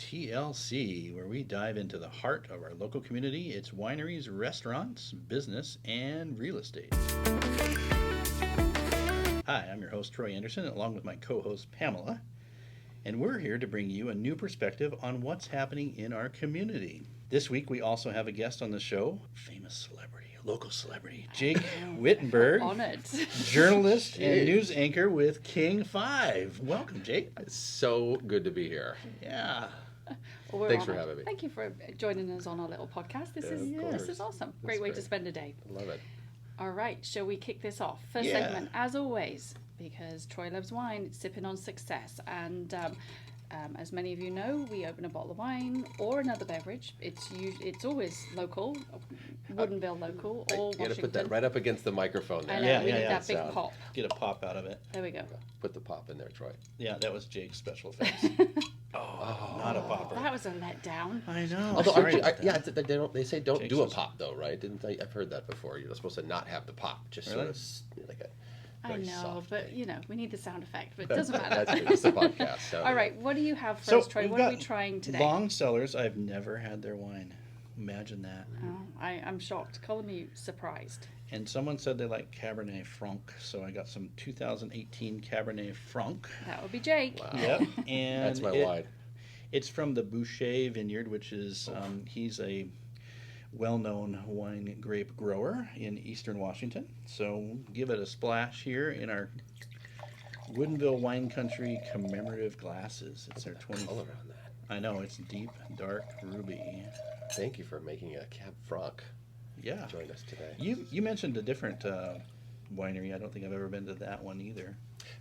TLC, where we dive into the heart of our local community, its wineries, restaurants, business, and real estate. Hi, I'm your host, Troy Anderson, along with my co-host, Pamela, and we're here to bring you a new perspective on what's happening in our community. This week, we also have a guest on the show, famous celebrity, local celebrity, Jake Whittenberg, honored. Journalist and news anchor with King 5. Welcome, Jake. It's so good to be here. Yeah. Well, Thanks for having me. Thank you for joining us on our little podcast. This is awesome. Great way to spend a day. I love it. All right, shall we kick this off? First segment, as always, because Troy loves wine, it's sipping on success. And as many of you know, we open a bottle of wine or another beverage. It's always local, Woodinville local, or Washington. You got to put that right up against the microphone there. I know, we need that big pop. Get a pop out of it. There we go. Put the pop in there, Troy. Yeah, that was Jake's special effects. Not a popper. That was a letdown. I know. Although, they say don't do a pop though, right? I've heard that before. You're supposed to not have the pop, just sort of like a. I know, soft but thing. We need the sound effect, but it doesn't matter. That's good. It's a podcast. So. All right, what do you have first, Troy? What are we trying today? Long Cellars. I've never had their wine. Imagine that. Oh, I'm shocked. Color me surprised. And someone said they like Cabernet Franc, so I got some 2018 Cabernet Franc. That would be Jake. Wow. Yep, and That's my wine. It's from the Boucher Vineyard, which is he's a well-known wine grape grower in eastern Washington. So give it a splash here in our Woodinville Wine Country commemorative glasses. It's our 20 color on that. I know, it's deep, dark ruby. Thank you for making a Cab Franc. Yeah. Join us today. You mentioned a different winery. I don't think I've ever been to that one either.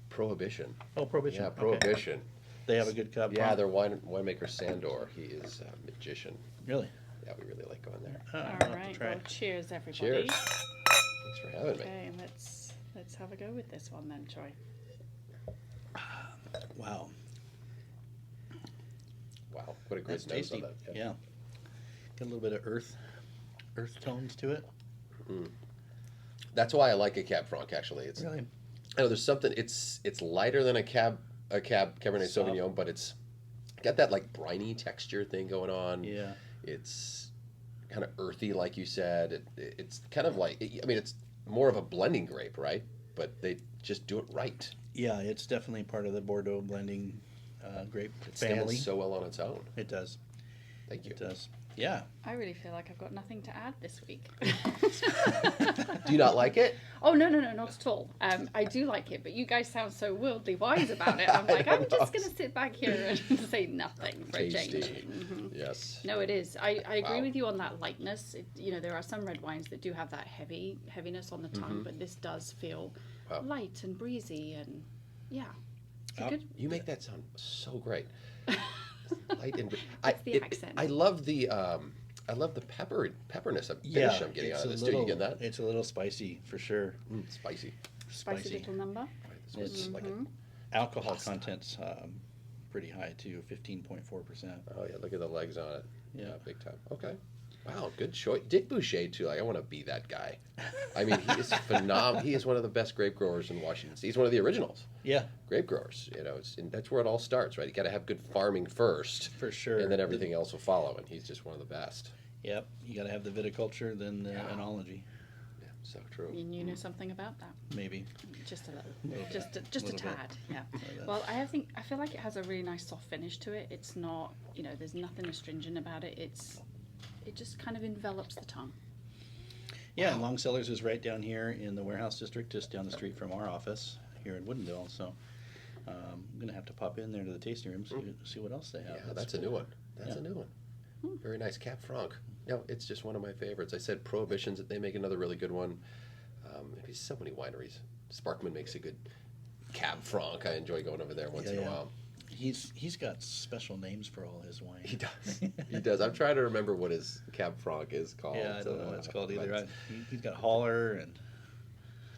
Prohibition. Oh, Prohibition. Yeah, Okay. Prohibition. They have a good Cab Yeah, Franc? their winemaker Sandor. He is a magician. Really? Yeah, we really like going there. I'll All have to right. try Well, it. cheers, everybody. Cheers. Thanks for having me. Okay, let's have a go with this one then, Troy. Wow. Wow, what a great That's nose tasty. on that. Yeah. Got a little bit of earth tones to it. That's why I like a Cab Franc. Actually, it's Really? I know there's something. It's lighter than a Cabernet Soft. Sauvignon, but it's got that like briny texture thing going on. Yeah. It's kind of earthy, like you said. It's kind of like it's more of a blending grape, right? But they just do it right. Yeah, it's definitely part of the Bordeaux blending grape It family. stands so well on its own. It does. Thank you. It does. Yeah. I really feel like I've got nothing to add this week. Do you not like it? Oh, no, not at all. I do like it, but you guys sound so worldly wise about it. I'm like, I'm just going to sit back here and say nothing for a change. Tasty. Yes. No, it is. I agree Wow. with you on that lightness. There are some red wines that do have that heaviness on the tongue, but this does feel light and breezy and, yeah. Good. You make that sound so great. Light and That's the accent. I love the pepperness of finish I'm getting out of this. Do you get that? It's a little spicy for sure. Spicy. Spicy little number. It's like alcohol content's pretty high too, 15.4%. oh yeah, look at the legs on it. Yeah. Big time. Okay. Wow, good choice. Dick Boucher too. Like I want to be that guy. I mean, he is phenomenal. He is one of the best grape growers in Washington State. He's one of the originals. Yeah. Grape growers. That's where it all starts, right? You got to have good farming first, For sure. and then everything else will follow. And he's just one of the best. Yep. You got to have the viticulture, then the enology. Yeah, so true. You know something about that. Maybe. Just a little. Little Just a Little bit. tad. Yeah. bit. Well, I feel like it has a really nice soft finish to it. It's not, there's nothing astringent about it. It just kind of envelops the tongue. Yeah, and Long Cellars is right down here in the warehouse district, just down the street from our office here in Woodinville. So I'm going to have to pop in there to the tasting room, see what else they have. Yeah, that's a new one. That's Yeah. a new one. Very nice. Cab Franc. No, it's just one of my favorites. I said Prohibitions, that they make another really good one. Maybe so many wineries. Sparkman makes a good Cab Franc. I enjoy going over there once in a while. He's got special names for all his wine. He does. He does. I'm trying to remember what his Cab Franc is called. Yeah, I don't know what it's called either. He's got Holler, and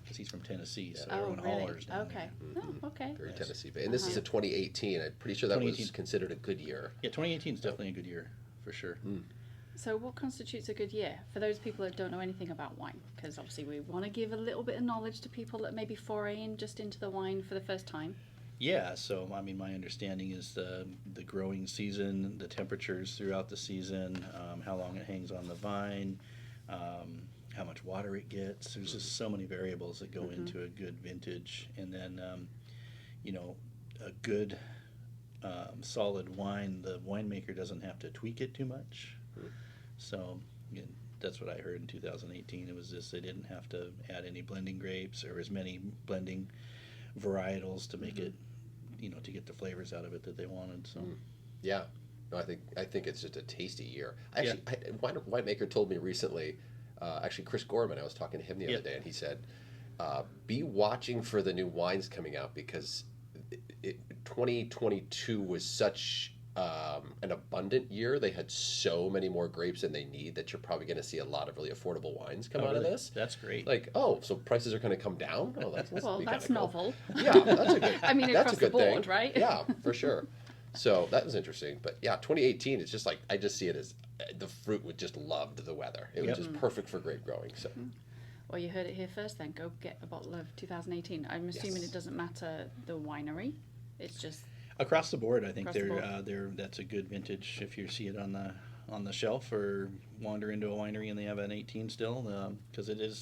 because he's from Tennessee, so everyone hollers down Okay. there. Oh, okay. Very Tennessee. And this is a 2018. I'm pretty sure that was 2018. considered a good year. Yeah, 2018 is definitely a good year, for sure. So what constitutes a good year for those people that don't know anything about wine? Because obviously we want to give a little bit of knowledge to people that may be foraying just into the wine for the first time. Yeah, so I mean, my understanding is the growing season, the temperatures throughout the season, how long it hangs on the vine, how much water it gets. There's just so many variables that go into a good vintage, and then you know, a good solid wine, the winemaker doesn't have to tweak it too much. So yeah, that's what I heard in 2018. It was just they didn't have to add any blending grapes or as many blending varietals to make it, you know, to get the flavors out of it that they wanted. So Yeah. No, I think it's just a tasty year. Actually, winemaker told me recently, actually Chris Gorman, I was talking to him the other day, and he said, be watching for the new wines coming out because 2022 was such an abundant year. They had so many more grapes than they need that you're probably going to see a lot of really affordable wines come out of this. That's great. Like, oh, so prices are going to come down? Oh, that's novel. Cool. Yeah, that's a good. I mean, that's across a good the board, thing. right? Yeah, for sure. So that was interesting. But yeah, 2018, it's just like, I just see it as the fruit would just loved the weather. It was just perfect for grape growing. So. Well, you heard it here first then. Go get a bottle of 2018. I'm assuming it doesn't matter the winery. It's just across the board. I think across the that's a good vintage if you see it on the shelf or wander into a winery and they have an 18 still, because they're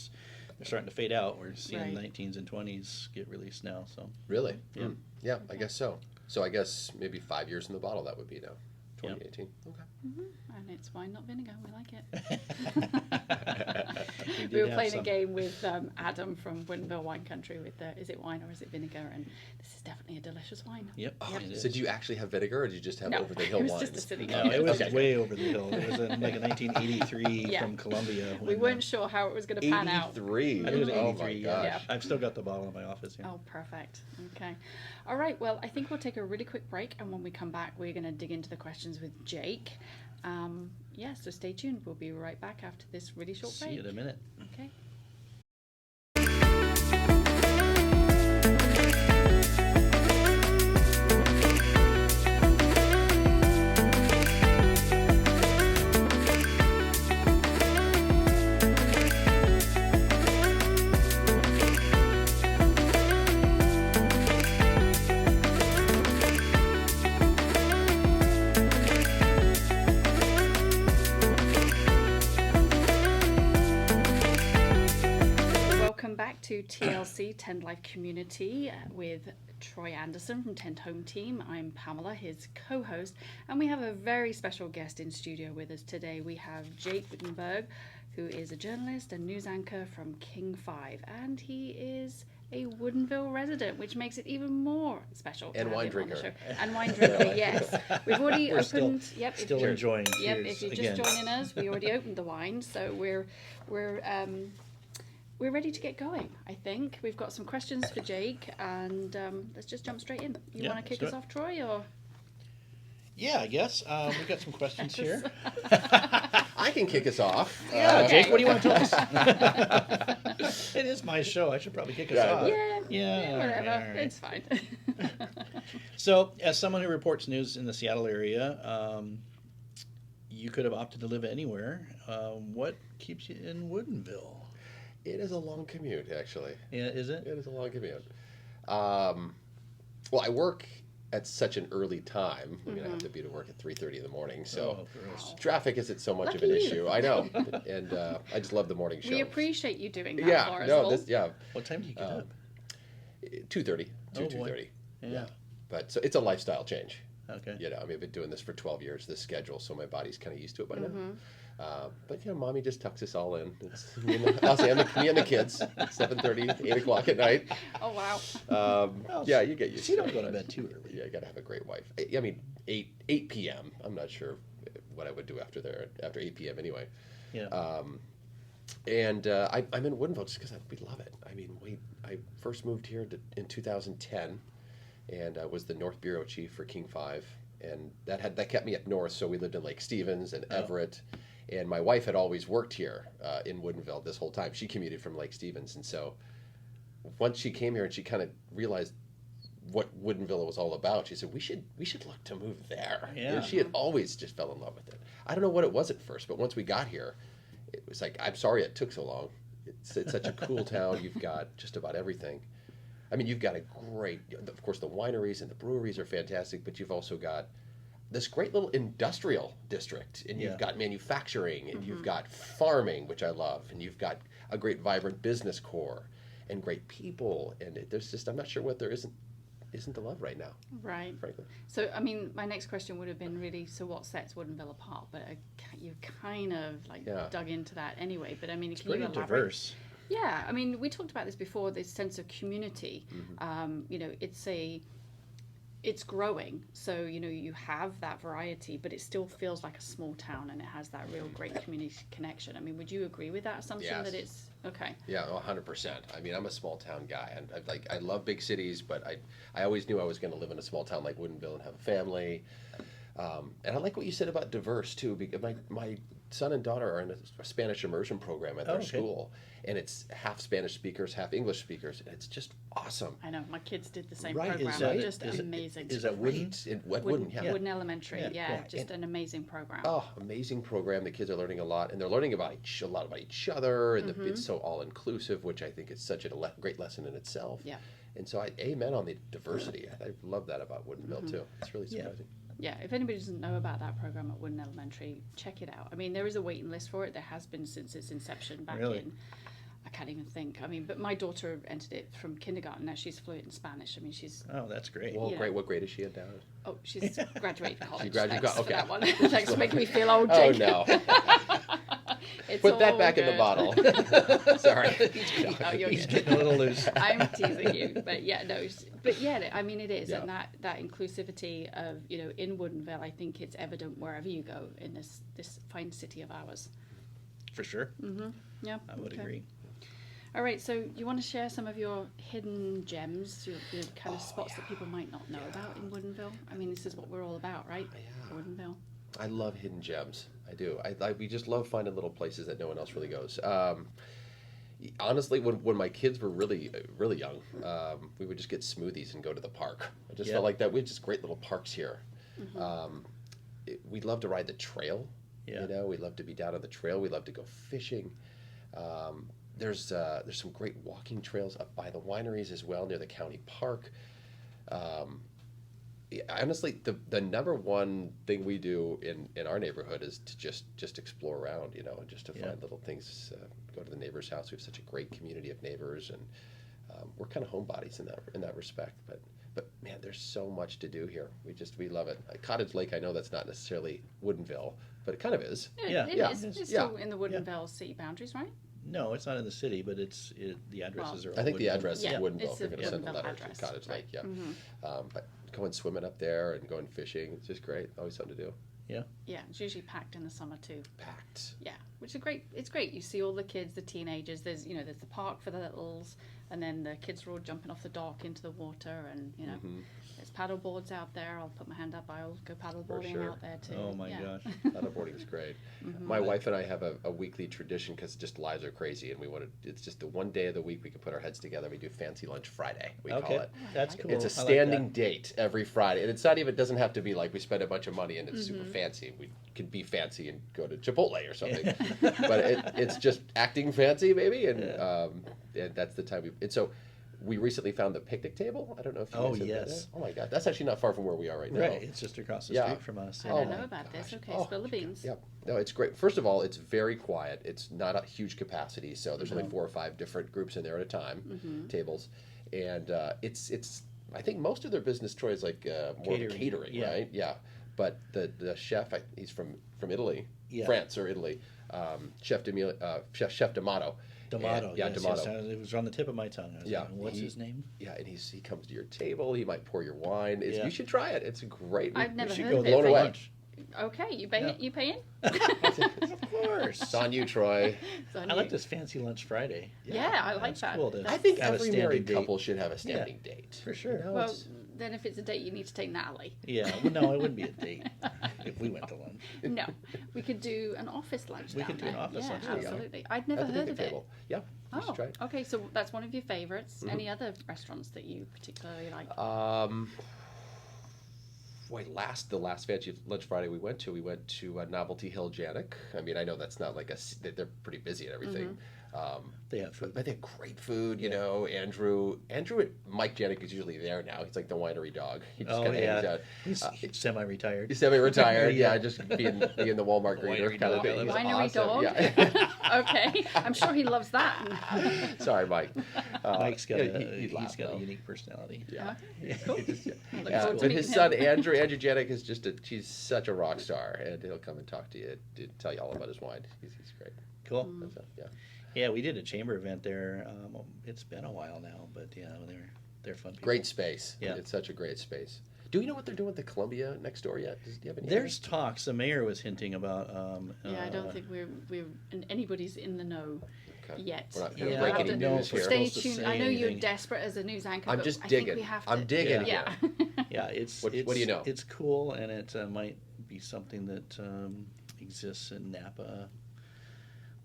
starting to fade out. We're seeing 19s and 20s get released now. So really, yeah, yeah, I guess so. So I guess maybe 5 years in the bottle that would be now. 2018. Okay. And it's wine, not vinegar. We like it. We were playing a game with Adam from Woodinville Wine Country with is it wine or is it vinegar? And this is definitely a delicious wine. Yep. So do you actually have vinegar or do you just have over the hill wines? wines? Just a silly game. No, it was way over the hill. It was like a 1983 from Colombia. We weren't sure how it was going to pan out. 83. I think it was 83. Oh my gosh. Yeah. I've still got the bottle in my office. Yeah. Oh, perfect. Okay. All right. Well, I think we'll take a really quick break, and when we come back, we're going to dig into the questions with Jake. So stay tuned. We'll be right back after this really short break. See you in a minute. Okay. To TLC Tend Life Community with Troy Anderson from Tend Home Team. I'm Pamela, his co-host, and we have a very special guest in studio with us today. We have Jake Whittenberg, who is a journalist and news anchor from King 5, and he is a Woodinville resident, which makes it even more special. And wine drinker. And wine drinker, yes. We've already opened. Still enjoying. Yep. If you're just joining us, we already opened the wine, so we're ready to get going, I think. We've got some questions for Jake, and let's just jump straight in. You want to kick us off, Troy, or? Yeah, I guess. We've got some questions here. I can kick us off. Jake, what do you want to tell us? It is my show. I should probably kick us off. Yeah, whatever. All right. It's fine. So, as someone who reports news in the Seattle area, you could have opted to live anywhere. What keeps you in Woodinville? It is a long commute, actually. Yeah, is it? It is a long commute. Well, I work at such an early time. I mean, I have to be to work at 3:30 in the morning, so traffic isn't so much of an issue. I know, and I just love the morning shows. We appreciate you doing that for us. What time do you get up? 2:30. 2:30. Yeah. But so it's a lifestyle change. Okay. You know, I mean, I've been doing this for 12 years, this schedule, so my body's kind of used to it by now. But, you know, Mommy just tucks us all in. It's me and the kids, 7:30, 8 o'clock at night. Oh, wow. Yeah, you get used to it. You don't go to bed too early. Yeah, you got to have a great wife. I mean, 8 p.m. I'm not sure what I would do after 8 p.m. anyway. Yeah. I'm in Woodinville just because we love it. I mean, I first moved here in 2010, and I was the North Bureau Chief for King 5, and that kept me up north, so we lived in Lake Stevens and Everett. And my wife had always worked here in Woodinville this whole time. She commuted from Lake Stevens. And so once she came here and she kind of realized what Woodinville was all about, she said, we should look to move there. Yeah. And she had always just fell in love with it. I don't know what it was at first, but once we got here, it was like, I'm sorry it took so long. It's such a cool town. You've got just about everything. I mean, you've got a great, of course, the wineries and the breweries are fantastic, but you've also got this great little industrial district, and you've got manufacturing, and you've got farming, which I love, and you've got a great vibrant business core, and great people, and there's just, I'm not sure what there isn't to love right now, Right. frankly. So, I mean, my next question would have been really, so what sets Woodinville apart? But you kind of like dug into that anyway. But I mean, It's can you pretty elaborate? diverse. Yeah, I mean, we talked about this before. This sense of community. You know, it's growing. So you know, you have that variety, but it still feels like a small town, and it has that real great community connection. I mean, would you agree with that assumption Yes. that it's okay? Yeah, 100%. I mean, I'm a small town guy, and I love big cities, but I always knew I was going to live in a small town like Woodinville and have a family. And I like what you said about diverse too, because my son and daughter are in a Spanish immersion program at their school, and it's half Spanish speakers, half English speakers, and it's just awesome. I know my kids did the same Right, program. is that- Just amazing. Is that Wooden? Wooden, yeah. Wooden Elementary, Yeah, just an amazing program. Oh, amazing program. The kids are learning a lot, and they're learning about a lot about each other, and it's so all inclusive, which I think is such a great lesson in itself. Yeah. And so amen on the diversity. I love that about Woodinville too. It's really surprising. Yeah, if anybody doesn't know about that program at Wooden Elementary, check it out. I mean, there is a waiting list for it. There has been since its inception back Really? in, I can't even think. I mean, but my daughter entered it from kindergarten. Now she's fluent in Spanish. I mean, she's, Oh, that's great. Well, Yeah. great. What grade is she in now? oh, she's graduated college. She graduated Thanks okay. for that one. Thanks for making me feel old, Oh Jake. no! It's Put that all back in the good. bottle. Sorry. Oh, you're He's good. getting a little loose. I'm teasing you, but yeah, no, but yeah, I mean it is, Yeah. and that inclusivity of in Woodinville, I think it's evident wherever you go in this fine city of ours. For sure. Yeah, I would okay. agree. All right, so you want to share some of your hidden gems, your kind of spots that people might not know about in Woodinville? I mean, this is what we're all about, right? Yeah. Woodinville. I love hidden gems. I do. We just love finding little places that no one else really goes. Honestly, when my kids were really young, we would just get smoothies and go to the park. I just felt like that. We had just great little parks here. We love to ride the trail. Yeah. You know, we love to be down on the trail. We love to go fishing. There's some great walking trails up by the wineries as well near the county park. Honestly, the number one thing we do in our neighborhood is to just explore around, and just to find little things. Go to the neighbor's house. We have such a great community of neighbors, and we're kind of homebodies in that respect. But man, there's so much to do here. We love it. Cottage Lake, I know that's not necessarily Woodinville, but it kind of is. Yeah. It Yeah. is. It's Yeah. still in the Woodinville city boundaries, right? No, it's not in the city, but the addresses are all I think the Woodinville. address Yeah, is Woodinville. it's If you're the going to send a Woodinville letter address, to Cottage right. Lake, yeah. But going swimming up there and going fishing, it's just great. Always something to do. Yeah, it's usually packed in the summer too. Packed. Yeah, which is great. It's great. You see all the kids, the teenagers. There's there's the park for the littles, and then the kids are all jumping off the dock into the water, and there's paddle boards out there. I'll put my hand up. I'll go paddle boarding sure. out there too. Oh my yeah. gosh. Paddleboarding is great. My wife and I have a weekly tradition because just lives are crazy, and it's just the one day of the week we can put our heads together. We do Fancy Lunch Friday. We Okay, call it. that's cool. It's a I like standing that. date every Friday, and it's not even. It doesn't have to be like we spend a bunch of money and it's super fancy. We could be fancy and go to Chipotle or something, but it's just acting fancy, maybe, and that's the time And so, we recently found the picnic table. I don't know if you Oh, guys have been yes. there. Oh my God, that's actually not far from where we are right now. Right, it's just across the Yeah. street from us. I Oh don't my know about this. gosh. Okay, Oh, spill the beans. Yeah, no, it's great. First of all, it's very quiet. It's not a huge capacity, so there's only 4 or 5 different groups in there at a time, tables, and it's. I think most of their business, Troy, is like more catering, yeah. right? Yeah, but the chef, he's from Italy, Yeah. France or Italy, Chef D'Amato. D'Amato, And- yeah, yes, D'Amato. yes, it was on the tip of my tongue. I was Yeah, going, what's his name? Yeah, and he comes to your table. He might pour your wine. Yeah. You should try it. It's great. I've never should heard go of there it. blown for away. lunch. Okay, you paying? Yeah. You paying? Of course. It's on you, Troy. It's on I you. like this Fancy Lunch Friday. Yeah, I like That's that. cool to I think have a every standing married date. couple should have a standing date. For sure. You know, Well, it's- then if it's a date, you need to take Natalie. Yeah, well, no, it wouldn't be a date if we went to lunch. No, we could do an office lunch. We down could do an there. office yeah, lunch, there you go. absolutely. I'd never at the heard picnic of it. table. Yeah, you should try it. Okay, so that's one of your favorites. Any other restaurants that you particularly like? The last Fancy Lunch Friday we went to Novelty Hill Janik. I mean, I know that's not like they're pretty busy and everything. They have food. But they have great food, you know. Andrew, Mike Janik is usually there now. He's like the winery dog. He just kind of hangs out. He's semi-retired. He's semi-retired, yeah, just being the Walmart greeter kind of thing. He's Winery awesome. dog? Yeah. Okay, I'm sure he loves that. Sorry, Mike. Mike's got he'd laugh, he's got though. a unique personality. Yeah. Cool. He just, Look yeah. forward to But meeting his him. son, Andrew Janik, is she's such a rock star, and he'll come and talk to you, to tell you all about his wine. He's great. Cool. So, yeah. Yeah, we did a chamber event there. It's been a while now, but yeah, they're fun people. Great space. Yeah. It's such a great space. Do we know what they're doing with the Columbia next door yet? Do you have any There's talks. The mayor was hinting about. Yeah, I don't think anybody's in the know Okay. yet. We're not You'll gonna break have any to news here. Stay Supposed to tuned. say I know you're anything. desperate as a news anchor. I'm but just I digging. Think we have to, I'm digging Yeah. Yeah, it's What do you know? It's cool, and it might be something that exists in Napa,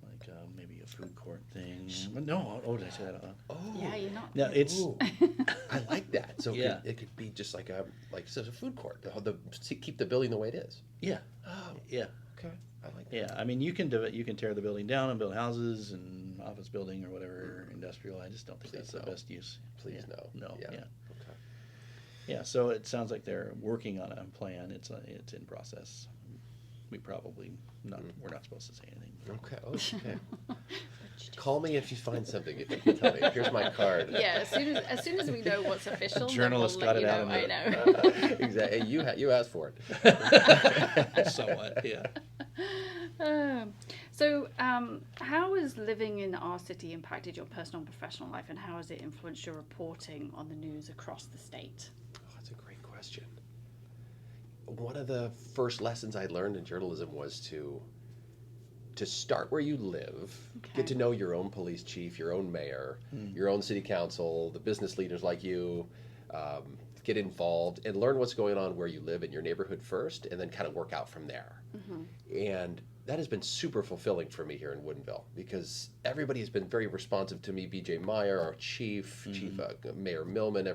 like maybe a food court thing. No, did I say that? Oh. Yeah, you're not. No, it's Ooh. I like that. So Yeah. it could be just like a food court. Keep the building the way it is. yeah, Oh, yeah, okay. I like that. yeah. I mean, you can tear the building down and build houses and office building or whatever industrial. I just don't think Please that's the no. best use. Please Yeah. no. No, Yeah. yeah. Okay. Yeah, so it sounds like they're working on a plan. It's in process. We probably not. We're not supposed to say anything. Okay. Oh, okay. Call me if you find something. If you can tell me. Here's my card. Yeah, as soon as we know what's official, Journalist then we'll got let it you out know. of I it. know. Exactly. You asked for it. Somewhat, yeah. So, how has living in our city impacted your personal and professional life, and how has it influenced your reporting on the news across the state? Oh, that's a great question. One of the first lessons I learned in journalism was to start where you live, get to know your own police chief, your own mayor, your own city council, the business leaders like you, get involved and learn what's going on where you live in your neighborhood first, and then kind of work out from there. And that has been super fulfilling for me here in Woodinville, because everybody has been very responsive to me. BJ Meyer, our chief, Mayor Millman,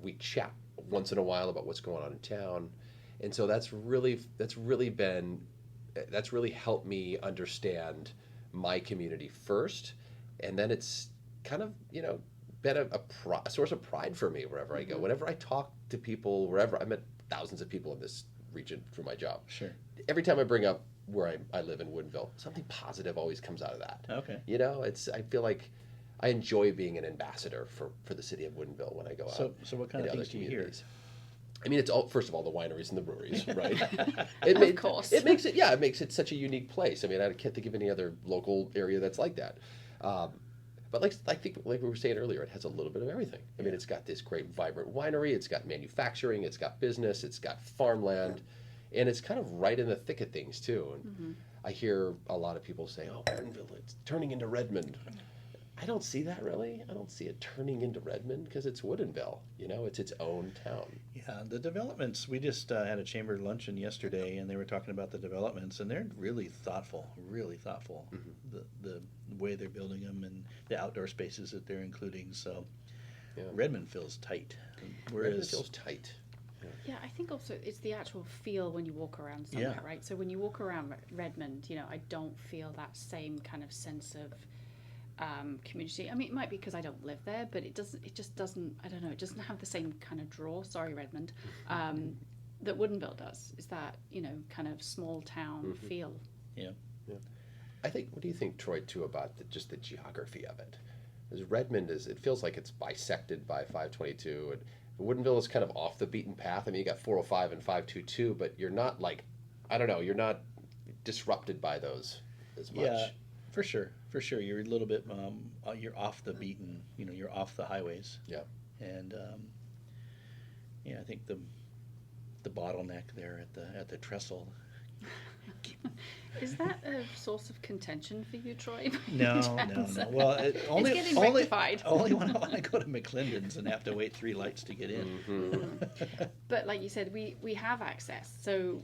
we chat once in a while about what's going on in town. And so that's really helped me understand my community first. And then it's kind of, been a source of pride for me wherever I go. Whenever I talk to people, wherever I met thousands of people in this region through my job. Sure. Every time I bring up where I live in Woodinville, something positive always comes out of that. Okay. I feel like I enjoy being an ambassador for the city of Woodinville when I go out. So what kind of into things other do you hear? communities. I mean, it's all, first of all, the wineries and the breweries, right? Of course. It makes it such a unique place. I mean, I can't think of any other local area that's like that. But I think we were saying earlier, it has a little bit of everything. I mean, it's got this great, vibrant winery. It's got manufacturing. It's got business. It's got farmland. And it's kind of right in the thick of things, too. And I hear a lot of people say, oh, Woodinville, it's turning into Redmond. I don't see that, really. I don't see it turning into Redmond, because it's Woodinville. It's its own town. Yeah, the developments. We just had a chamber luncheon yesterday, and they were talking about the developments, and they're really thoughtful. The way they're building them and the outdoor spaces that they're including. So Redmond feels tight, Redmond feels tight. Yeah, I think also it's the actual feel when you walk around somewhere, right? So when you walk around Redmond, I don't feel that same kind of sense of community. I mean, it might be because I don't live there, but it just doesn't, I don't know, it doesn't have the same kind of draw, sorry Redmond, that Woodinville does. Is that, kind of small town feel. Yeah. I think, what do you think, Troy, too, about just the geography of it? Because Redmond it feels like it's bisected by 522, and Woodinville is kind of off the beaten path. I mean, you got 405 and 522, but you're not you're not disrupted by those as much. Yeah, for sure. You're a little bit, you're off the beaten, you're off the highways. Yeah. And, I think the bottleneck there at the trestle. Is that a source of contention for you, Troy? No. Well, only getting rectified. Only when I want to go to McClendon's and have to wait 3 lights to get in. But like you said, we have access, so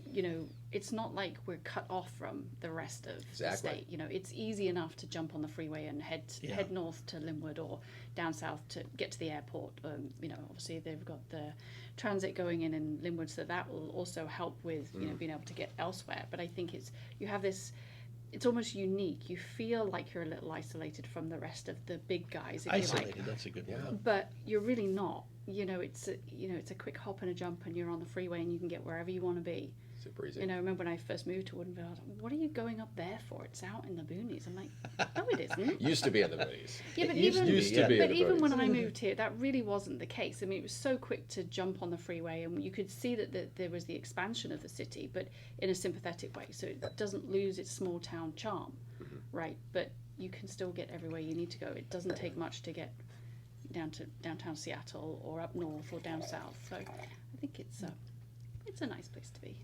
it's not like we're cut off from the rest of the state. It's easy enough to jump on the freeway and head north to Linwood or down south to get to the airport. Obviously they've got the transit going in Linwood, so that will also help with being able to get elsewhere. But I think you have this it's almost unique. You feel like you're a little isolated from the rest of the big guys, if Isolated, you like. that's a good Yeah. word. But you're really not. It's a quick hop and a jump, and you're on the freeway, and you can get wherever you want to be. Super easy. I remember when I first moved to Woodinville, I was like, what are you going up there for? It's out in the boonies. I'm like, no, it isn't. Used to be in the movies. Yeah, but It used even, to be, Used to be in but the even when movies. I moved here, that really wasn't the case. I mean, it was so quick to jump on the freeway, and you could see that there was the expansion of the city, but in a sympathetic way. So it doesn't lose its small town charm, right? But you can still get everywhere you need to go. It doesn't take much to get down to downtown Seattle or up north or down south. So I think it's a nice place to be.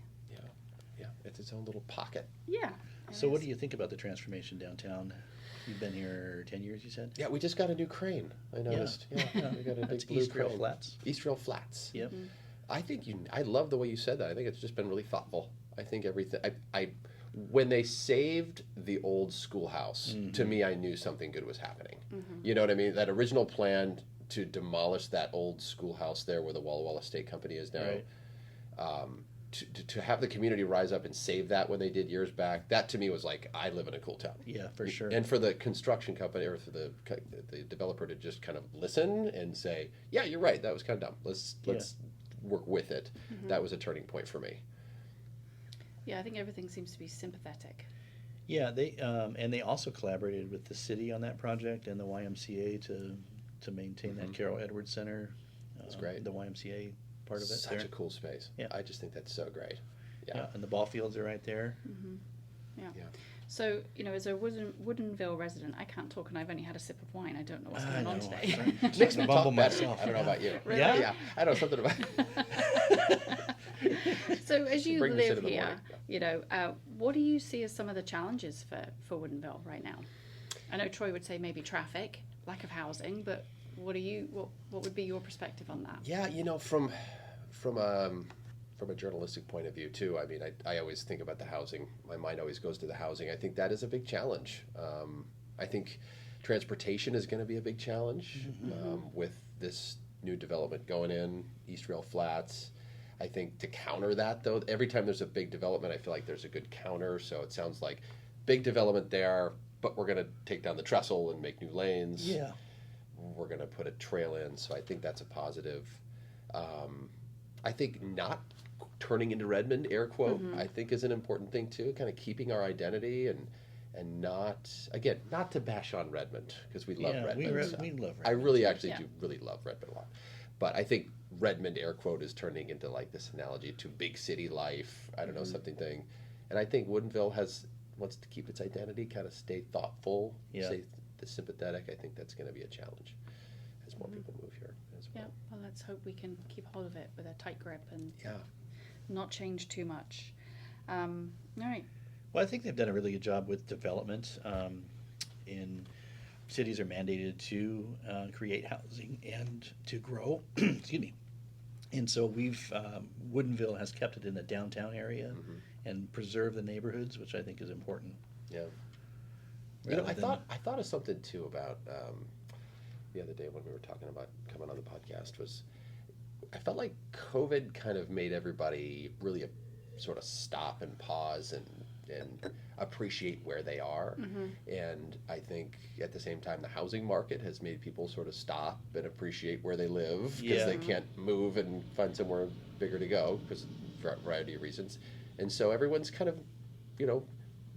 Yeah, it's its own little pocket. Yeah. So what do you think about the transformation downtown? You've been here 10 years, you said? Yeah, we just got a new crane. I noticed. Yeah, we got a That's big blue East Rail crane. Flats. East Rail Flats. Yep. I think I love the way you said that. I think it's just been really thoughtful. I think everything. When they saved the old schoolhouse, to me, I knew something good was happening. You know what I mean? That original plan to demolish that old schoolhouse there, where the Walla Walla State Company is now. Right. To have the community rise up and save that when they did years back, that to me was like, I live in a cool town. Yeah, for sure. And for the construction company or for the developer to just kind of listen and say, yeah, you're right, that was kind of dumb. Let's work with it. That was a turning point for me. Yeah, I think everything seems to be sympathetic. Yeah, they also collaborated with the city on that project and the YMCA to maintain that Carol Edwards Center. That's great. The YMCA part of it. Such there. a cool space. Yeah. I just think that's so great. Yeah, and the ball fields are right there. Yeah. Yeah. So, as a Woodinville resident, I can't talk, and I've only had a sip of wine. I don't know what's I going on know. today. Makes me Bumble talk better. myself. I don't know about you. Really? Yeah? I know something about So, as you Bring this in live in the here, morning. what do you see as some of the challenges for Woodinville right now? I know Troy would say maybe traffic, lack of housing, but what would be your perspective on that? Yeah, from a journalistic point of view too. I mean, I always think about the housing. My mind always goes to the housing. I think that is a big challenge. I think transportation is going to be a big challenge with this new development going in, East Rail Flats. I think to counter that, though, every time there's a big development, I feel like there's a good counter. So it sounds like big development there, but we're going to take down the trestle and make new lanes. Yeah. We're going to put a trail in. So I think that's a positive. I think not turning into Redmond, air quote, I think is an important thing too, kind of keeping our identity and not to bash on Redmond, because we love Redmond. We love Redmond. I really actually do really love Redmond a lot. But I think Redmond, air quote, is turning into like this analogy to big city life. I don't know, something. And I think Woodinville wants to keep its identity, kind of stay thoughtful, stay sympathetic. I think that's going to be a challenge as more people move here as well. Yeah, well, let's hope we can keep hold of it with a tight grip and Yeah. not change too much. All right. Well, I think they've done a really good job with development. Cities are mandated to create housing and to grow. Excuse me. And so Woodinville has kept it in the downtown area and preserved the neighborhoods, which I think is important. Yeah. I thought of something too about the other day when we were talking about coming on the podcast was I felt like COVID kind of made everybody really sort of stop and pause and appreciate where they are. And I think at the same time the housing market has made people sort of stop and appreciate where they live because they can't move and find somewhere bigger to go because for a variety of reasons. And so everyone's kind of,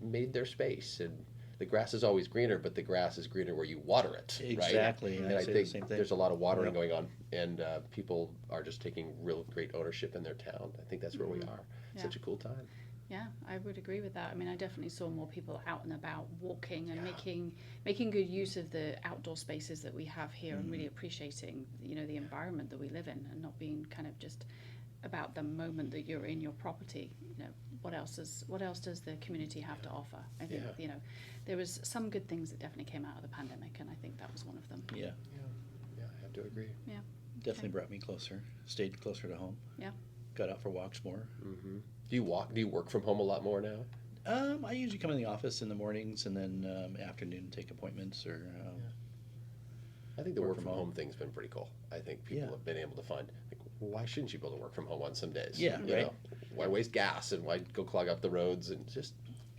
made their space, and the grass is always greener, but the grass is greener where you water it. Exactly. Right? And I say think the same thing. there's a lot of watering going on, and people are just taking real great ownership in their town. I think that's where we are. Yeah. Such a cool time. Yeah, I would agree with that. I mean, I definitely saw more people out and about walking and making good use of the outdoor spaces that we have here and really appreciating, the environment that we live in and not being kind of just about the moment that you're in your property. What else does the community have to offer? I think, there was some good things that definitely came out of the pandemic, and I think that was one of them. Yeah. Yeah, I have to agree. Yeah. Definitely brought me closer. Stayed closer to home. Yeah. Got out for walks more. Mm-hmm. Do you work from home a lot more now? I usually come in the office in the mornings and then afternoon take appointments or. I think the Work work from from home home. thing's been pretty cool. I think people Yeah. have been able to find, why shouldn't you be able to work from home on some days? Yeah, You right. know? Why waste gas and why go clog up the roads and just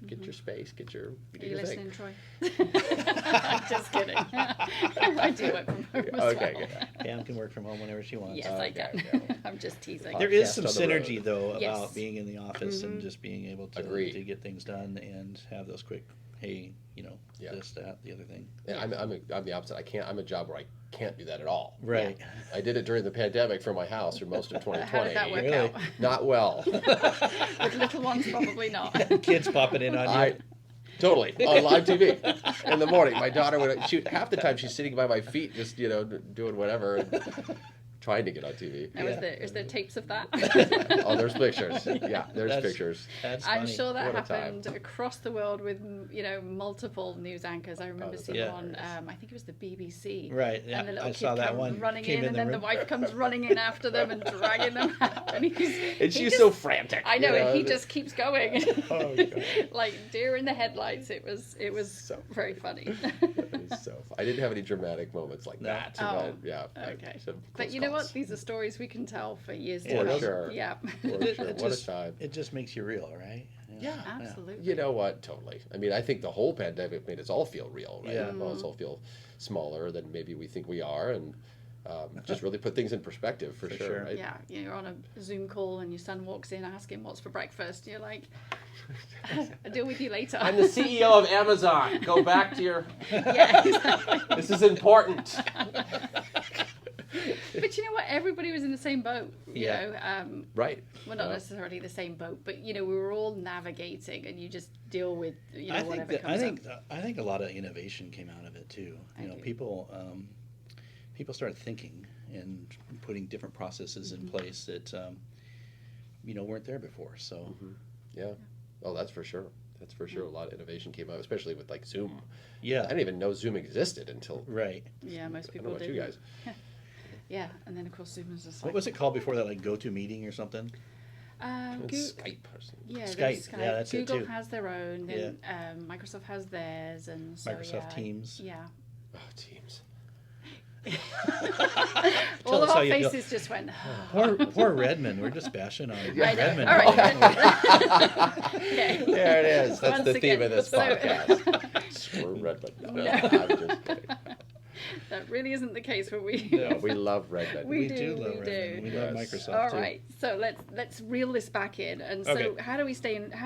get your space, get your. Are you your thing. listening, Troy? Just kidding. I do work from home as Okay, well. good. Pam can work from home whenever she wants. Yes, I Okay, can. okay. I'm just teasing. There is Podcast some on the road. synergy though Yes. about being in the office and just being able Agreed. to get things done and have those quick, hey, Yeah. this, that, the other thing. Yeah, I'm the opposite. I'm a job where I can't do that at all. Right. I did it during the pandemic for my house for most of 2020. How did that work Really? out? Not well. With little ones, probably not. Kids popping in on you. Totally on live TV in the morning. My daughter would half the time she's sitting by my feet, just doing whatever, and trying to get on TV. Now, is there tapes of that? Oh, there's pictures. Yeah, there's That's- pictures. That's I'm funny. sure that What a time. happened across the world with multiple news anchors. I remember that's seeing Yeah. one. I think it was the BBC. Right, yeah, And the little I kid saw that comes one. running Came in, in and the then the room. wife comes running in after them and dragging them out. And And he she's just- so frantic. I know, you and he just keeps going. Oh, God. Like deer in the headlights. It was So very funny. It is so fun. I didn't have any dramatic moments like No. that. Oh, but yeah. okay. Some But close you know calls. what? These are stories we can tell for years to Yeah, come. sure. Yeah. For It- sure. it What just- a time. It just makes you real, right? Yeah. Absolutely. You know what? Totally. I mean, I think the whole pandemic made us all feel real, right? Yeah. It made us all feel smaller than maybe we think we are, and just really put things in perspective for, For sure. sure. Right? Yeah, you're on a Zoom call and your son walks in asking what's for breakfast. You're like, I'll deal with you later. I'm the CEO of Amazon. Go back to your. Yeah, exactly. This is important. But you know what? Everybody was in the same boat. You Yeah. know, Right. well, not Yeah. necessarily the same boat, but we were all navigating, and you just deal with I think whatever that, comes up. I think a lot of innovation came out of it too. I do. People started thinking and putting different processes in place that weren't there before. So Yeah. Oh, that's for sure. That's for sure. A lot of innovation came out, especially with like Zoom. I yeah, didn't even know Zoom existed until. right. Yeah, most I don't know people about do. you guys. Yeah, and then of course Zoom was just What like, was it called before that? Like GoToMeeting or something? It's Skype or something. Yeah, Skype. there's Skype. Yeah, that's it Google too. has their own, then Microsoft has theirs, and so Microsoft yeah, Teams. Yeah. Oh, Teams. All us of how our you feel. faces just went. Poor Redmond. We're just bashing on I know. Redmond. All right. Okay. There it is. That's Once the theme again, of this so- podcast. Screw Redmond. No, I'm just kidding. That really isn't the case when we. No, we love Redmond. We We do, do love we Redmond. do. We love Yes. Microsoft All too. right, so let's reel this back in. And so, Okay. how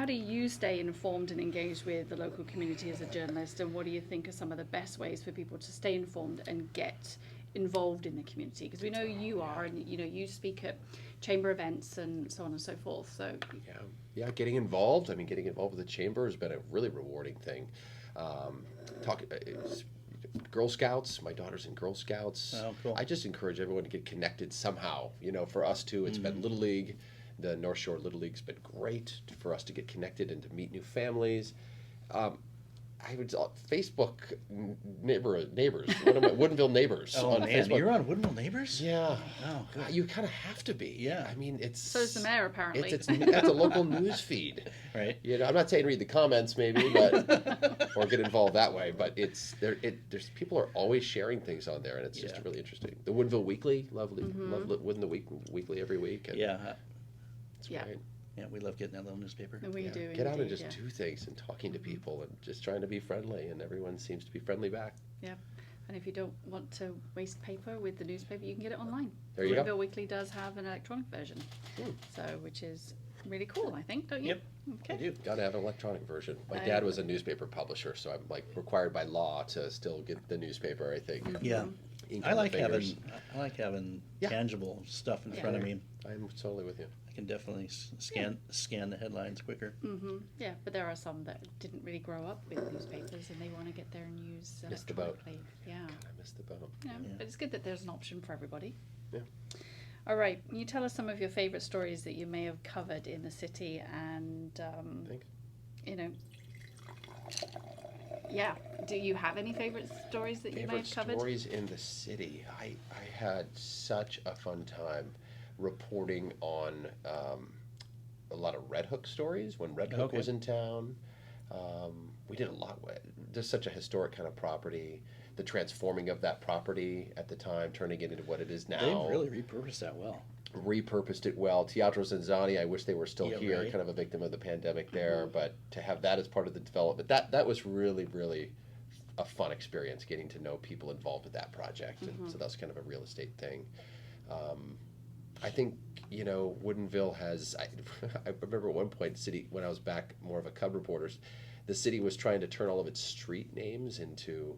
do you stay informed and engaged with the local community as a journalist? And what do you think are some of the best ways for people to stay informed and get involved in the community? Because we know you are, and you speak at chamber events and so on and so forth. So Yeah, getting involved. I mean, getting involved with the chamber has been a really rewarding thing. Girl Scouts. My daughter's in Girl Scouts. Oh, cool. I just encourage everyone to get connected somehow. For us too, it's Mm-hmm. been Little League. The North Shore Little League's been great for us to get connected and to meet new families. I would Facebook neighbors. What am I? Woodinville neighbors Oh on man, Facebook. you're on Woodinville Neighbors? Yeah. Oh, good. You kind of have to be. Yeah. I mean, it's. so is the mayor apparently. It's that's a local news feed. Right. I'm not saying read the comments maybe, but or get involved that way. But there's people are always sharing things on there, and it's just Yeah. really interesting. The Woodinville Weekly, lovely, love Woodinville Weekly every week. And Yeah. it's Yeah. great. Yeah, we love getting that little newspaper. we Yeah. do Get out and indeed, just yeah. do things and talking to people and just trying to be friendly, and everyone seems to be friendly back. And if you don't want to waste paper with the newspaper, you can get it online. There you go. Woodinville Weekly does have an electronic version, so which is really cool, I think, don't you? Yep. Okay. I do. Got to have an electronic version. My I dad agree. was a newspaper publisher, so I'm like required by law to still get the newspaper. I think. Yeah. Ink I on the like fingers. having Yeah. tangible stuff in Yeah. front of me. I'm totally with you. I can definitely scan the headlines quicker. Yeah, but there are some that didn't really grow up with newspapers and they want to get their news Missed the boat. electronically. Yeah. I missed the boat. Yeah, but it's good that there's an option for everybody. Yeah. All right, can you tell us some of your favourite stories that you may have covered in the city and, Thanks. yeah, do you have any favourite stories that you may Favorite have covered? stories in the city. I had such a fun time reporting on a lot of Red Hook stories when Red Hook Okay. was in town. We did a lot with there's such a historic kind of property. The transforming of that property at the time, turning it into what it is now. They've really repurposed that well. repurposed it well. Teatro Zanzani, I wish they were still Yeah, here, right. kind of a victim of the pandemic there, but to have that as part of the development, that was really, really a fun experience, getting to know people involved with that project. And so that's kind of a real estate thing. I think, Woodinville has, I remember at one point, city, when I was back more of a cub reporter, the city was trying to turn all of its street names into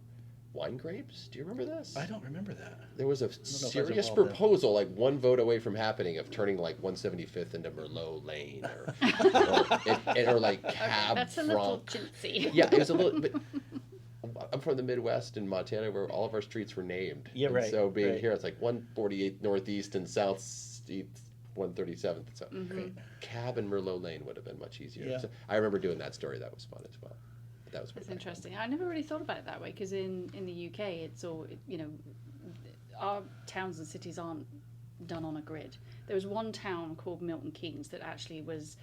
wine grapes. Do you remember this? I don't remember that. There was a I was serious involved in- proposal, like one vote away from happening, of turning like 175th into Merlot Lane, or like Cab That's a little Franc. chintzy. Yeah, it was a little bit. I'm from the Midwest in Montana, where all of our streets were named. Yeah, And right, so being right. here, it's like 148th Northeast and South East 137th. So Great. Cab and Merlot Lane would have been much easier. Yeah. So I remember doing that story. That was fun as well. But that was way That's back interesting. I never really thought about it that way because in the UK, it's all, our towns and cities aren't done on a grid. There was one town called Milton Keynes that actually was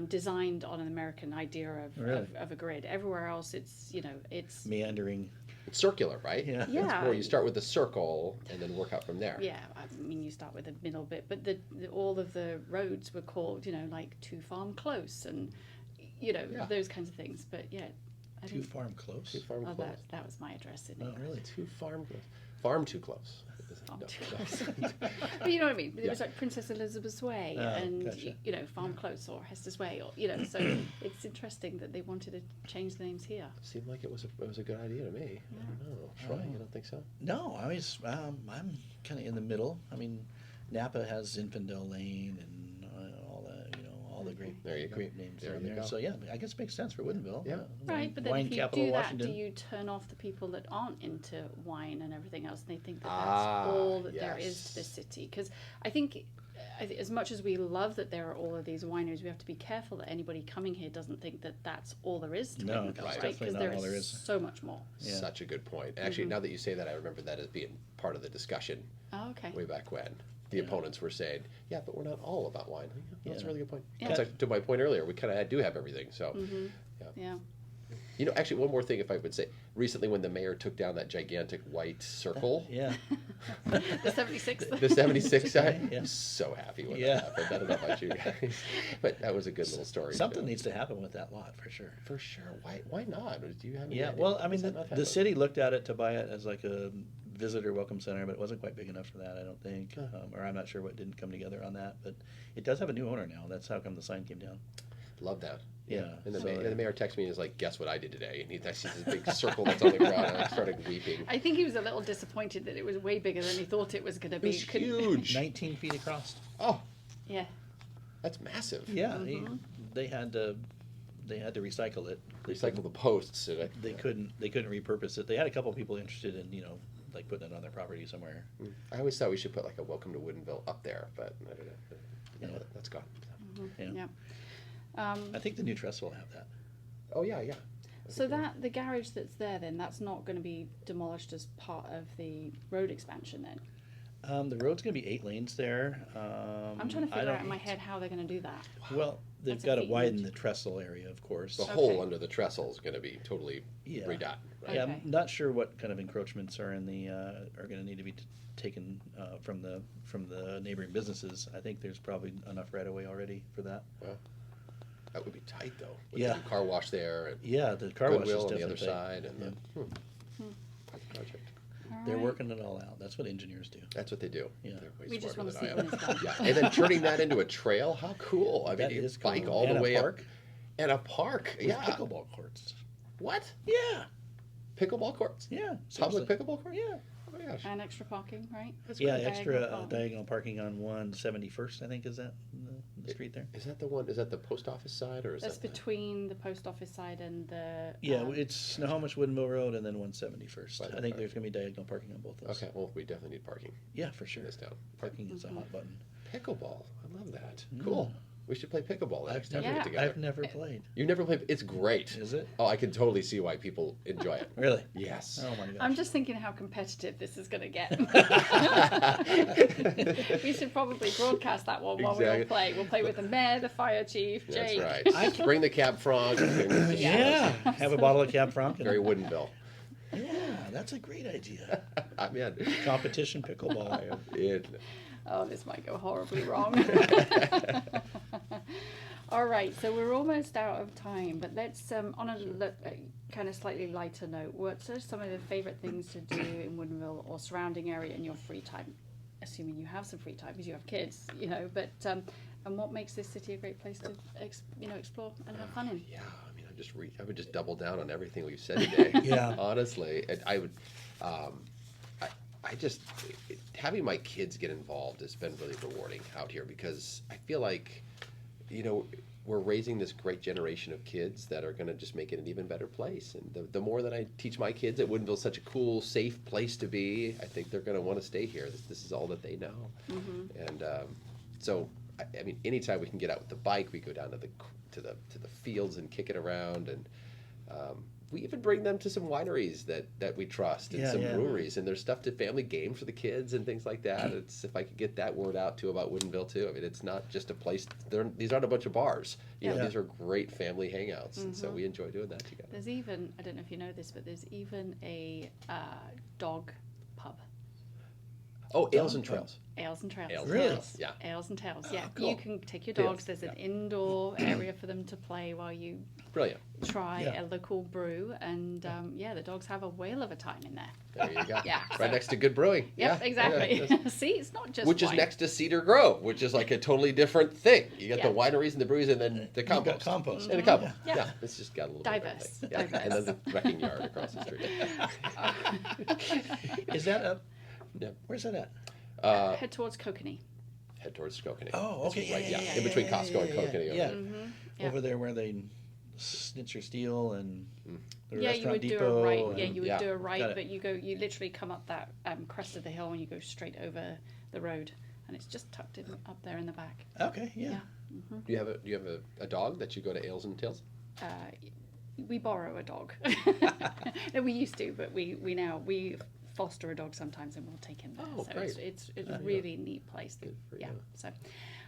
designed on an American idea Really? of a grid. Everywhere else, it's Meandering. then. It's circular, right? Yeah. Yeah. Or you start with a circle and then work out from there. Yeah, I mean, you start with the middle bit, but all of the roads were called, like To Farm Close and, Yeah. those kinds of things. But yeah, I Too think farm close. Too farm oh, close. that was my address in Oh, England. really? Too farm close. Farm too close. Farm No, Too no. Close. But you know what I mean? It Yeah. was like Princess Elizabeth's Way Oh, and, gotcha. Farm Close or Hester's Way. Or, so it's interesting that they wanted to change the names here. Seemed like it was a good idea to me. I don't know. Troy, you don't think so? No, I'm kind of in the middle. I mean, Napa has Zinfandel Lane and all the great There you go. great names There down you there. go. So yeah, I guess it makes sense for Woodinville. Yeah. Right, but then wine if you capital do of that, Washington. do you turn off the people that aren't into wine and everything else? And they think that Ah, that's all that there is yes. to this city. Because I think as much as we love that there are all of these wineries, we have to be careful that anybody coming here doesn't think that that's all there is to No, Woodinville, it's right? definitely Because not there all there is is. so much more. Yeah. Such a good point. Actually, now that you say that, I remember that as being part of the discussion Oh, okay. way back when. The opponents were saying, "Yeah, but we're not all about wine." That's a Yeah. really good point. Yeah. It's like, to my point earlier, we kind of do have everything. So, Yeah. actually, one more thing, if I would say, recently when the mayor took down that gigantic white circle, Yeah. The 76th. the 76 side, Yeah. I'm so happy when Yeah. that happened. I don't know about you guys, but that was a good little story. Something too. needs to happen with that lot for sure. For sure. Why not? Do you have any Yeah. idea? Well, I Why mean, does that not the happen? city looked at it to buy it as like a visitor welcome center, but it wasn't quite big enough for that, I don't think. Huh. Or I'm not sure what didn't come together on that, but it does have a new owner now. That's how come the sign came down. Love that. Yeah. And the, So, and the mayor texted me and was like, "Guess what I did today?" And I see this big circle that's on the ground, and I started weeping. I think he was a little disappointed that it was way bigger than he thought it was going to It be. was Couldn't- huge. 19 feet across. Oh, Yeah. that's massive. Yeah. They had to recycle it. Recycle the posts. And They couldn't repurpose it. They had a couple people interested in like putting it on their property somewhere. I always thought we should put like a "Welcome to Woodinville" up there, but I don't know. Yeah. That's gone. Yeah. Yeah. I think the new trestle will have that. Oh yeah. So the garage that's there, then that's not going to be demolished as part of the road expansion, then. The road's going to be 8 lanes there. I'm trying to I figure don't- out in my head how they're going to do that. Well, they've That's a got to feat. widen the trestle area, of course. The Okay. hole under the trestle is going to be totally Yeah. redone. Right? Yeah, Okay. I'm not sure what kind of encroachments are in the are going to need to be taken from the neighboring businesses. I think there's probably enough right of way already for that. Well, that would be tight though. With Yeah. the new car wash there and Yeah, the car wash is Goodwill on the definitely other tight. side, and Yeah. the project. All They're right. working it all out. That's what engineers do. That's what they do. Yeah. They're way We just smarter wanna than see I when am. it's done. Yeah, and then turning that into a trail. How cool! I mean, That you is bike cool. all And the a way park. up. And a park. With Yeah. pickleball courts. What? Yeah. Pickleball courts? Yeah. Public seriously. pickleball courts? Yeah. Oh my gosh. And extra parking, right? That's Yeah, great. extra Diagonal parking. diagonal parking on 171st, I think, is that the street there? Is that the one? Is that the post office side or is That's that the- between the post office side and the. Yeah, it's Snohomish Woodinville Road and then 171st. Right, I think okay. there's going to be diagonal parking on both those. Okay, well, we definitely need parking Yeah, for in sure. this town. Parking is a hot button. Pickleball. I love that. Mm. Cool. We should play pickleball the next time we Yeah. get together. I've never played. You never played? It's great. Is it? Oh, I can totally see why people enjoy it. Really? Yes. Oh my gosh. I'm just thinking how competitive this is going to get. We should probably broadcast that one while we all Exactly. play. We'll play with the mayor, the fire chief, That's Jake. right. Bring the Cab Franc. Yeah. Have a bottle of Cab Franc. Very Woodinville. Yeah, that's a great idea. I'm in. Competition pickleball. In. Oh, this might go horribly wrong. All right, so we're almost out of time, but let's, on a kind of slightly lighter note, what are some of the favourite things to do in Woodinville or surrounding area in your free time? Assuming you have some free time because you have kids, you know, but and what makes this city a great place to explore and have fun in? Yeah, I mean, I would just double down on everything we've said today. Yeah. Honestly, and I would, I just having my kids get involved has been really rewarding out here because I feel like, you know, we're raising this great generation of kids that are going to just make it an even better place. And the more that I teach my kids that Woodinville's such a cool, safe place to be, I think they're going to want to stay here. This is all that they know. Mm-hmm. And so, I mean, anytime we can get out with the bike, we go down to the fields and kick it around. And we even bring them to some wineries that we trust and some breweries. And there's stuff to family games for the kids and things like that. It's if I could get that word out too about Woodinville too. I mean, it's not just a place. These aren't a bunch of bars. You know, these are great family hangouts, and so we enjoy doing that together. There's even, I don't know if you know this, but there's even a dog pub. Oh, Ales and Trails. Ales and Trails. Really? Yeah. Ales and Trails. Oh, Yeah. cool. You can take your dogs. There's an indoor area for them to play while you Brilliant. try Yeah. a local brew, and the dogs have a whale of a time in there. There you go. Yeah, Right so- next to good brewing. Yep, Yeah, exactly. yeah, See, it's not just which is wine. next to Cedar Grove, which is like a totally different thing. You got Yeah. the wineries and the breweries, and then the You've got compost. compost. And a compost. Yeah. Yeah. It's just got a little Diverse. bit of everything. Yeah. And then the wrecking yard across the street. Is that up? Yep. Where's that at? Head towards Kokanee. Head towards Kokanee. Oh, That's okay. right, Yeah. in between Costco and Kokanee. Yeah. Yeah. Over there where they snitch your steel and the Yeah, you restaurant would depot. do a right. and- Yeah, you would Yeah. do a right, Got it. but you literally come up that crest of the hill and you go straight over the road, and it's just tucked in up there in the back. Okay, yeah. Yeah. Do you have a dog that you go to Ales and Tails? We borrow a dog. No, we used to, but we foster a dog sometimes and we'll take him there. Oh, so great. it's a really neat place. Good for you. Yeah. So,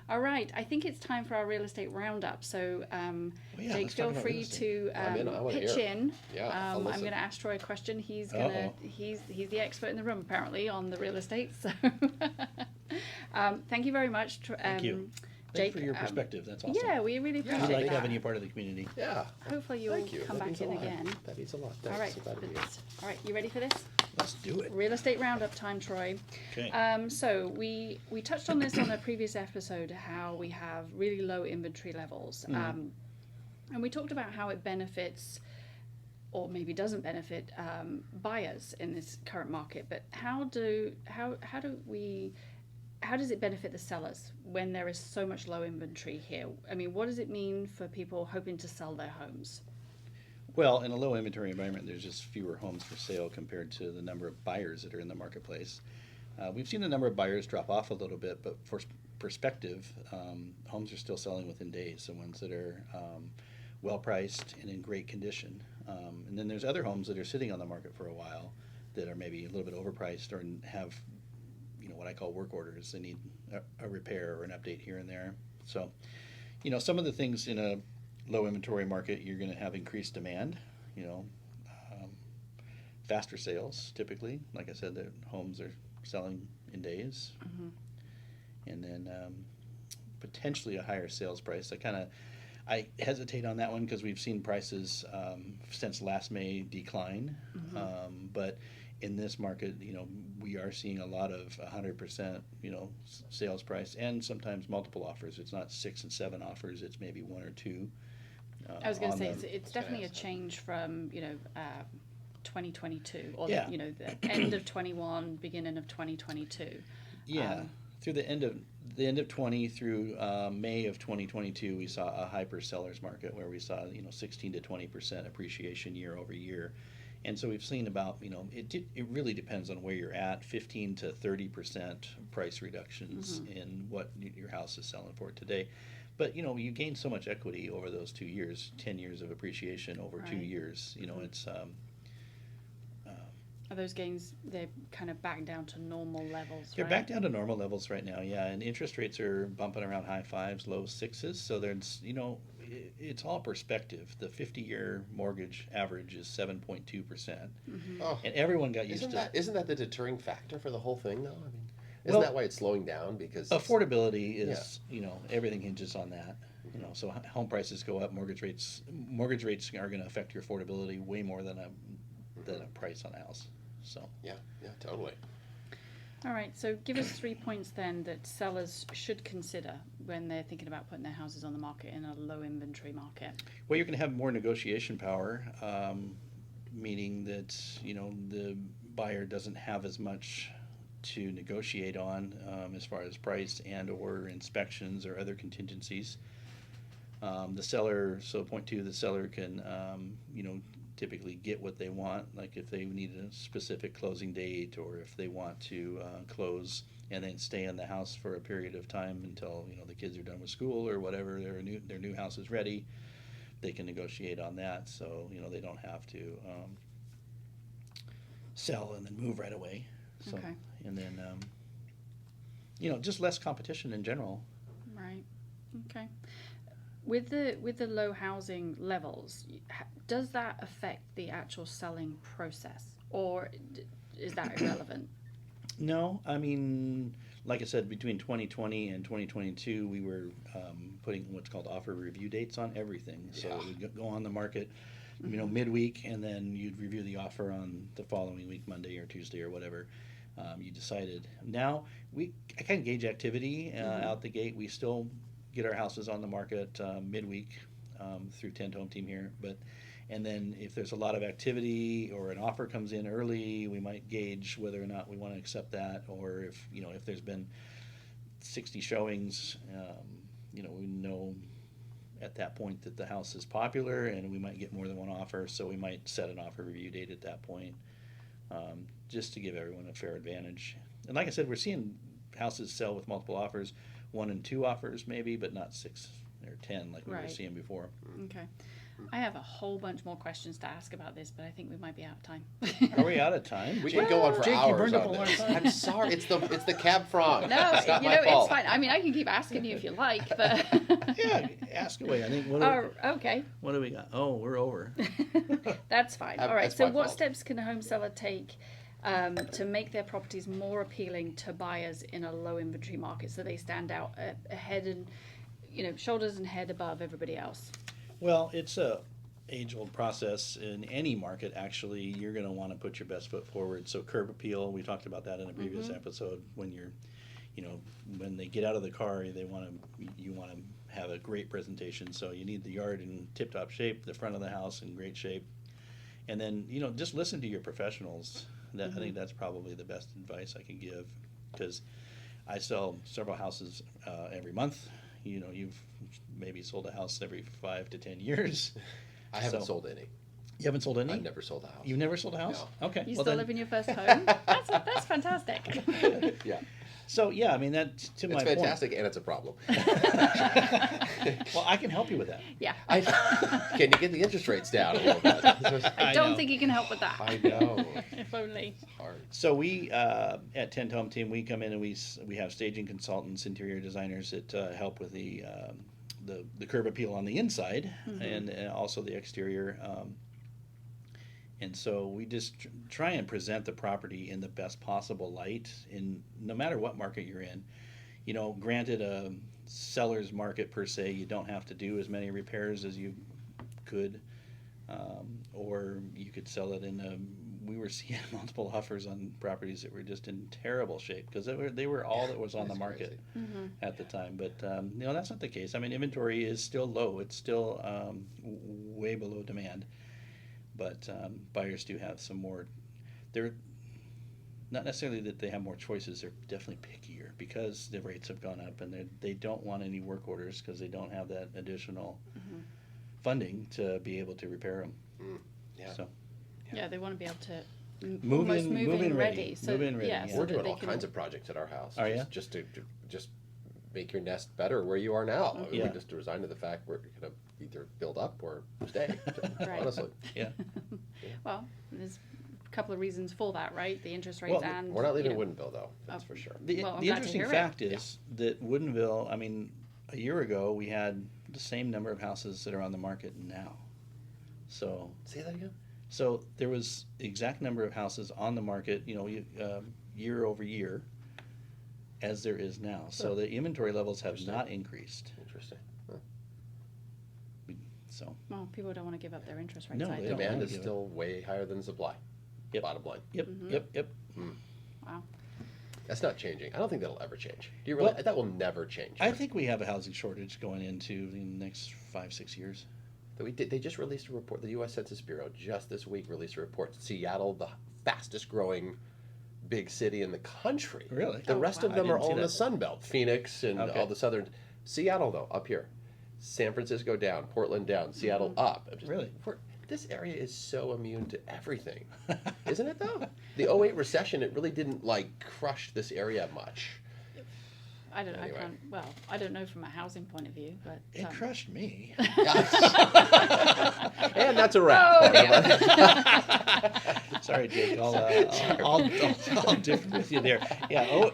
all right. I think it's time for our real estate roundup. So, yeah, Jake, let's talk feel about free real estate. to I'm in. I wanna pitch hear. in. Yeah, I'll I'm listen. going to ask Troy a question. He's he's the expert in the room apparently on the real estate. So, thank you very much. Thank you. Jake, Thanks for your perspective. That's awesome. Yeah, we really appreciate We like that. having you part of the community. Yeah. Hopefully you'll Thank you. come That back means a in lot. again. That means a lot. Thanks. All right. I'm glad to be here. All right. You ready for this? Let's do it. Real estate roundup time, Troy. Okay. So we touched on this on a previous episode, how we have really low inventory levels, and we talked about how it benefits, or maybe doesn't benefit, buyers in this current market. But how does it benefit the sellers when there is so much low inventory here? I mean, what does it mean for people hoping to sell their homes? Well, in a low inventory environment, there's just fewer homes for sale compared to the number of buyers that are in the marketplace. We've seen the number of buyers drop off a little bit, but for perspective, homes are still selling within days, the ones that are well priced and in great condition. And then there's other homes that are sitting on the market for a while that are maybe a little bit overpriced or have what I call work orders. They need a repair or an update here and there. So, some of the things in a low inventory market, you're going to have increased demand, faster sales typically. Like I said, the homes are selling in days. And then potentially a higher sales price. I hesitate on that one because we've seen prices since last May decline. But in this market, we are seeing a lot of 100%, sales price and sometimes multiple offers. It's not 6 and 7 offers. It's maybe 1 or 2. I was going to say it's definitely a change from 2022 or Yeah. the end of 21, beginning of 2022. Yeah, through the end of 20 through May of 2022, we saw a hyper sellers market where we saw 16 to 20% appreciation year over year. And so we've seen about, it really depends on where you're at, 15 to 30% price reductions in what your house is selling for today. But, you gain so much equity over those 2 years, 10 years of appreciation over 2 years. It's... Are those gains, they're kind of back down to normal levels, They're right? back down to normal levels right now, yeah. And interest rates are bumping around high 5s, low 6s. So there's, it's all perspective. The 50-year mortgage average is 7.2%. Oh, And everyone got used isn't to that the deterring factor for the whole thing, though? I mean, Isn't that why it's slowing down? Because affordability is, everything hinges on that. So home prices go up, mortgage rates are going to affect your affordability way more than a price on a house. So yeah, totally. All right, so give us 3 points then that sellers should consider when they're thinking about putting their houses on the market in a low inventory market. Well, you're going to have more negotiation power, meaning that the buyer doesn't have as much to negotiate on as far as price and or inspections or other contingencies. The seller, so point two, the seller can typically get what they want, like if they need a specific closing date or if they want to close and then stay in the house for a period of time until the kids are done with school or whatever, their new house is ready. They can negotiate on that, so they don't have to sell and then move right away. So, Okay. And then just less competition in general. Right. Okay. With the low housing levels, does that affect the actual selling process, or is that irrelevant? No, I mean, like I said, between 2020 and 2022, we were putting what's called offer review dates on everything. So Yeah. it would go on the market, midweek, and then you'd review the offer on the following week, Monday or Tuesday or whatever you decided. Now, I kind of gauge activity out the gate. We still get our houses on the market midweek through Tent Home Team here, and then if there's a lot of activity or an offer comes in early, we might gauge whether or not we want to accept that, or if there's been 60 showings, we know at that point that the house is popular and we might get more than one offer, so we might set an offer review date at that point, just to give everyone a fair advantage. And like I said, we're seeing houses sell with multiple offers, 1 and 2 offers maybe, but not 6 or 10 like we were seeing before. Okay. I have a whole bunch more questions to ask about this, but I think we might be out of time. Are we out of time? We can go on for Jake, hours you burned up on a lot this. of time. I'm sorry. It's the Cab Franc. No, It's not my fault. it's fine. I mean, I can keep asking you if you like, but Yeah, ask away. I think okay. What do we got? Oh, we're over. That's fine. That's All right. So, my what fault. steps can a home seller take to make their properties more appealing to buyers in a low inventory market, so they stand out ahead and shoulders and head above everybody else? Well, it's a age-old process in any market. Actually, you're going to want to put your best foot forward. So curb appeal, we talked about that in a previous episode. When when they get out of the car, you want to have a great presentation. So you need the yard in tip-top shape, the front of the house in great shape, and then just listen to your professionals. I think that's probably the best advice I can give, because I sell several houses every month. You've maybe sold a house every 5 to 10 years. I haven't sold any. You haven't sold any? I've never sold a house. You've never sold a house? No. Okay. You well, still then, live in your first home? That's fantastic. Yeah. So yeah, I mean that to my It's point. fantastic, and it's a problem. Well, I can help you with that. Yeah. Can you get the interest rates down a little bit? I I don't know. think you can help with that. I know. If only. It's hard. So we at Tent Home Team, we come in and we have staging consultants, interior designers that help with the curb appeal on the inside and also the exterior. And so we just try and present the property in the best possible light, in no matter what market you're in. Granted, a seller's market per se, you don't have to do as many repairs as you could, or you could sell it we were seeing multiple offers on properties that were just in terrible shape because they were all that was on the That's market crazy. at the time. But that's not the case. I mean, inventory is still low. It's still way below demand. But buyers do have some more. They're not necessarily that they have more choices. They're definitely pickier because the rates have gone up, and they don't want any work orders because they don't have that additional funding to be able to repair them. Yeah. So Yeah, they want to be able to Move almost in- move move in in ready. ready. So, Move in ready, yeah, yeah. so We're that doing they all can- kinds of projects at our house. Are ya? Just to make your nest better where you are now. I mean, Yeah. We're just resigned to the fact we're going to either build up or stay. Right. Honestly, yeah. Well, there's a couple of reasons for that, right? The interest rates Well, and we're not leaving you know, Woodinville though. That's for sure. The, Well, I'm the glad to interesting hear it. fact is that Woodinville, I mean, a year ago we had the same number of houses that are on the market now. So Say that again. So there was the exact number of houses on the market, year over year, as there is now. So the inventory levels have not increased. Interesting. Huh. So Well, people don't want to give up their interest rates No, either. they don't. Demand wanna is give it. still way higher than supply. Yep. Bottom line. Yep, yep. Wow. That's not changing. I don't think that'll ever change. Do you really? Well, that will never change. I think we have a housing shortage going into the next 5-6 years. They just released a report. The U.S. Census Bureau just this week released a report. Seattle, the fastest growing big city in the country. Really? The Oh, rest wow. of them I are didn't all see in the that. Sun Belt. Phoenix and Okay. all the southern. Seattle, though, up here. San Francisco down. Portland down. Seattle up. Really? This area is so immune to everything. Isn't it, though? The '08 recession, it really didn't, crush this area much. I don't know. Anyway. I don't know from a housing point of view, but It crushed me. And that's a wrap. Oh, yeah. Sorry, Jake. I'll differ with you there. Yeah,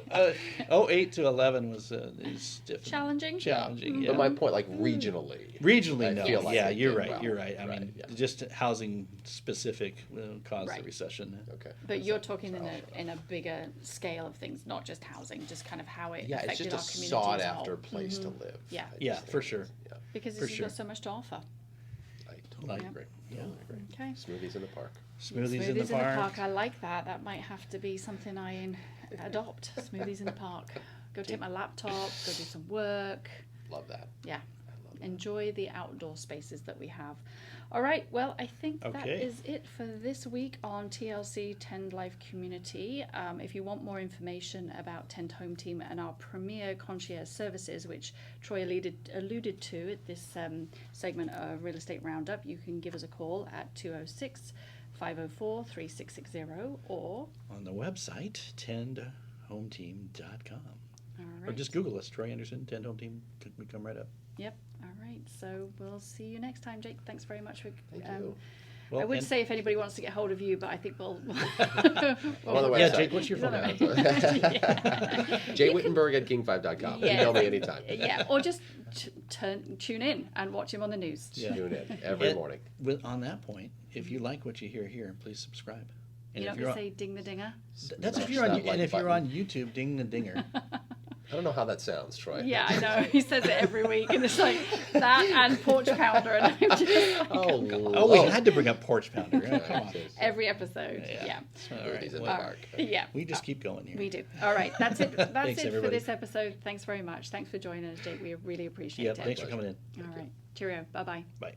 08 to 11 was is different. Challenging. Challenging, yeah. But my point, regionally. Regionally, I no. feel like Yeah, it you're did right. well. You're right. I Right, mean, yeah. just housing specific caused Right. the recession. Okay. But you're talking in a bigger scale of things, not just housing, just kind of how it Yeah, it's affected just a our community sought as a whole. after place to live. Yeah. I Yeah, just for think sure. it's- Yeah, Because For this has sure. got so much to offer. I totally Like- agree. yeah. Totally agree. Okay. Smoothies in the park. Smoothies in the park. I like that. That might have to be something I adopt. Smoothies in the park. Go take my laptop, go do some work. Love that. Yeah. I love that. Enjoy the outdoor spaces that we have. All right, well, I think that Okay. is it for this week on TLC Tend Life Community. If you want more information about Tend Home Team and our premier concierge services, which Troy alluded to at this segment of Real Estate Roundup, you can give us a call at 206-504-3660 or... On the website, tendhometeam.com. All Or right. just Google us, Troy Anderson, Tend Home Team. We come right up. Yep. All right. So we'll see you next time, Jake. Thanks very much for. Thank you. Well, I would and- say if anybody wants to get hold of you, but I think we'll. I'm on the Yeah, website. Jake, what's your phone number? Jay Whittenberg at king5.com. Yeah. Email me anytime. Yeah, or just tune in and watch him on the news. Yeah. Tune in every And morning. on that point, if you like what you hear here, please subscribe. And You if don't you're have to on, say ding the dinger. that's if Smash you're on that like and if you're button. on YouTube, ding the dinger. I don't know how that sounds, Troy. Yeah, I know. He says it every week, and it's like that and porch pounder, and I'm just like, Oh, Oh, we had to bring up Porch Pounder. Oh, come on. every episode. Yeah. All right. Smoothies in the Well, park. Yeah. we just keep going here. We do. All right. That's it. That's Thanks, it for everybody. this episode. Thanks very much. Thanks for joining us, Jake. We really appreciate Yeah, it. thanks for coming in. All right. Cheerio. Bye bye. Bye.